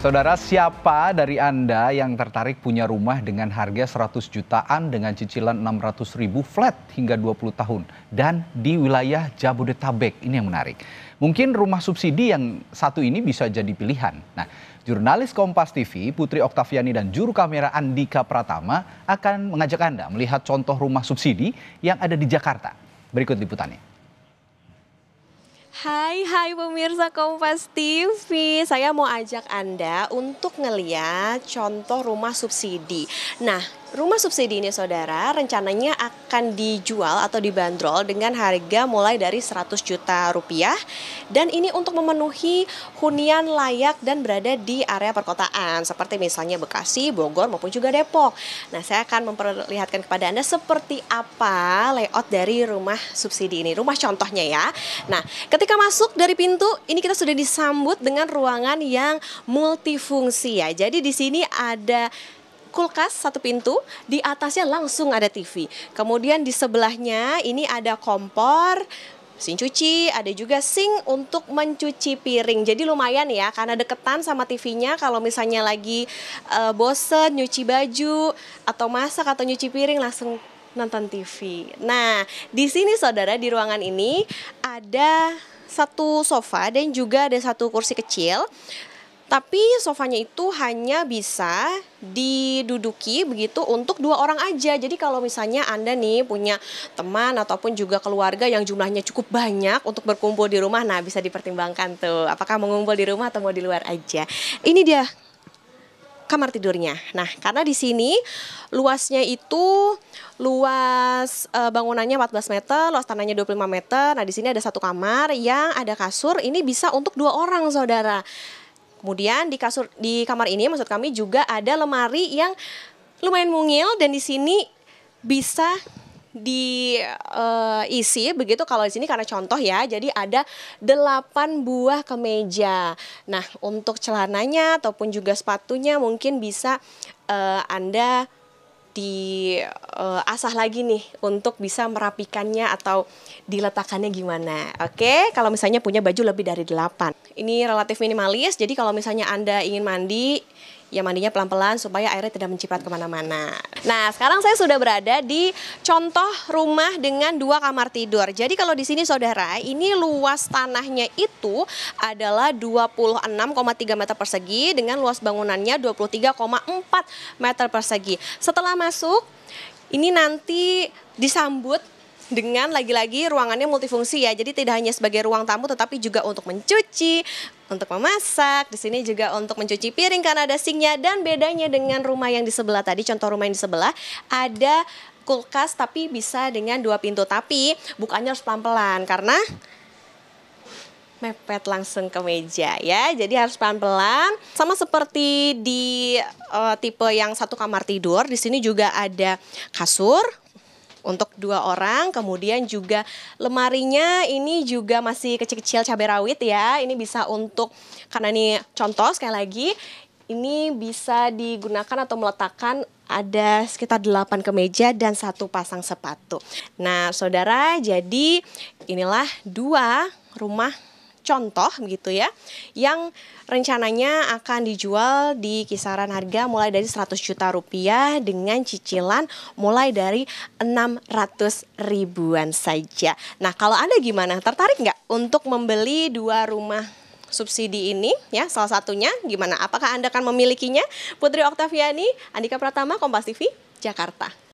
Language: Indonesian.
Saudara, siapa dari Anda yang tertarik punya rumah dengan harga 100 jutaan dengan cicilan 600 ribu flat hingga 20 tahun dan di wilayah Jabodetabek? Ini yang menarik. Mungkin rumah subsidi yang satu ini bisa jadi pilihan. Nah, jurnalis Kompas TV Putri Oktaviani dan juru kamera Andika Pratama akan mengajak Anda melihat contoh rumah subsidi yang ada di Jakarta. Berikut liputannya. Hai pemirsa Kompas TV, saya mau ajak Anda untuk ngeliat contoh rumah subsidi. Nah, rumah subsidi ini saudara rencananya akan dijual atau dibanderol dengan harga mulai dari 100 juta rupiah. Dan ini untuk memenuhi hunian layak dan berada di area perkotaan seperti misalnya Bekasi, Bogor maupun juga Depok. Nah, saya akan memperlihatkan kepada Anda seperti apa layout dari rumah subsidi ini, rumah contohnya ya. Nah, ketika masuk dari pintu, ini kita sudah disambut dengan ruangan yang multifungsi ya. Jadi di sini ada kulkas satu pintu, di atasnya langsung ada TV. Kemudian di sebelahnya ini ada kompor, mesin cuci, ada juga sink untuk mencuci piring. Jadi lumayan ya, karena deketan sama TV-nya kalau misalnya lagi bosen nyuci baju atau masak atau nyuci piring langsung nonton TV. Nah, di sini saudara di ruangan ini ada satu sofa dan juga ada satu kursi kecil. Tapi sofanya itu hanya bisa diduduki begitu untuk 2 orang aja. Jadi kalau misalnya Anda nih punya teman ataupun juga keluarga yang jumlahnya cukup banyak untuk berkumpul di rumah, nah bisa dipertimbangkan tuh. Apakah mau ngumpul di rumah atau mau di luar aja. Ini dia kamar tidurnya. Nah, karena di sini luasnya itu luas bangunannya 14 meter, luas tanahnya 25 meter. Nah, di sini ada satu kamar yang ada kasur. Ini bisa untuk 2 orang, saudara. Kemudian di kamar ini maksud kami juga ada lemari yang lumayan mungil dan di sini bisa diisi begitu kalau di sini karena contoh ya. Jadi ada 8 buah kemeja. Nah, untuk celananya ataupun juga sepatunya mungkin bisa Anda diasah lagi nih untuk bisa merapikannya atau diletakkannya gimana. Oke, kalau misalnya punya baju lebih dari 8. Ini relatif minimalis, jadi kalau misalnya Anda ingin mandi, ya mandinya pelan-pelan supaya airnya tidak menciprat kemana-mana. Nah, sekarang saya sudah berada di contoh rumah dengan 2 kamar tidur. Jadi kalau di sini saudara, ini luas tanahnya itu adalah 26,3 meter persegi dengan luas bangunannya 23,4 meter persegi. Setelah masuk, ini nanti disambut dengan lagi-lagi ruangannya multifungsi ya. Jadi tidak hanya sebagai ruang tamu tetapi juga untuk mencuci, untuk memasak, di sini juga untuk mencuci piring karena ada sinknya. Dan bedanya dengan rumah yang di sebelah tadi, contoh rumah yang di sebelah, ada kulkas tapi bisa dengan 2 pintu. Tapi bukannya harus pelan-pelan karena mepet langsung ke meja ya. Jadi harus pelan-pelan. Sama seperti di tipe yang satu kamar tidur, di sini juga ada kasur untuk 2 orang, kemudian juga lemarinya ini juga masih kecil-kecil cabai rawit ya. Ini bisa untuk, karena ini contoh sekali lagi, ini bisa digunakan atau meletakkan ada sekitar 8 kemeja dan 1 pasang sepatu. Nah saudara, jadi inilah 2 rumah contoh begitu ya, yang rencananya akan dijual di kisaran harga mulai dari 100 juta rupiah dengan cicilan mulai dari 600 ribuan saja. Nah, kalau Anda gimana? Tertarik nggak untuk membeli 2 rumah subsidi ini ya? Salah satunya gimana? Apakah Anda akan memilikinya? Putri Oktaviani, Andika Pratama, Kompas TV, Jakarta.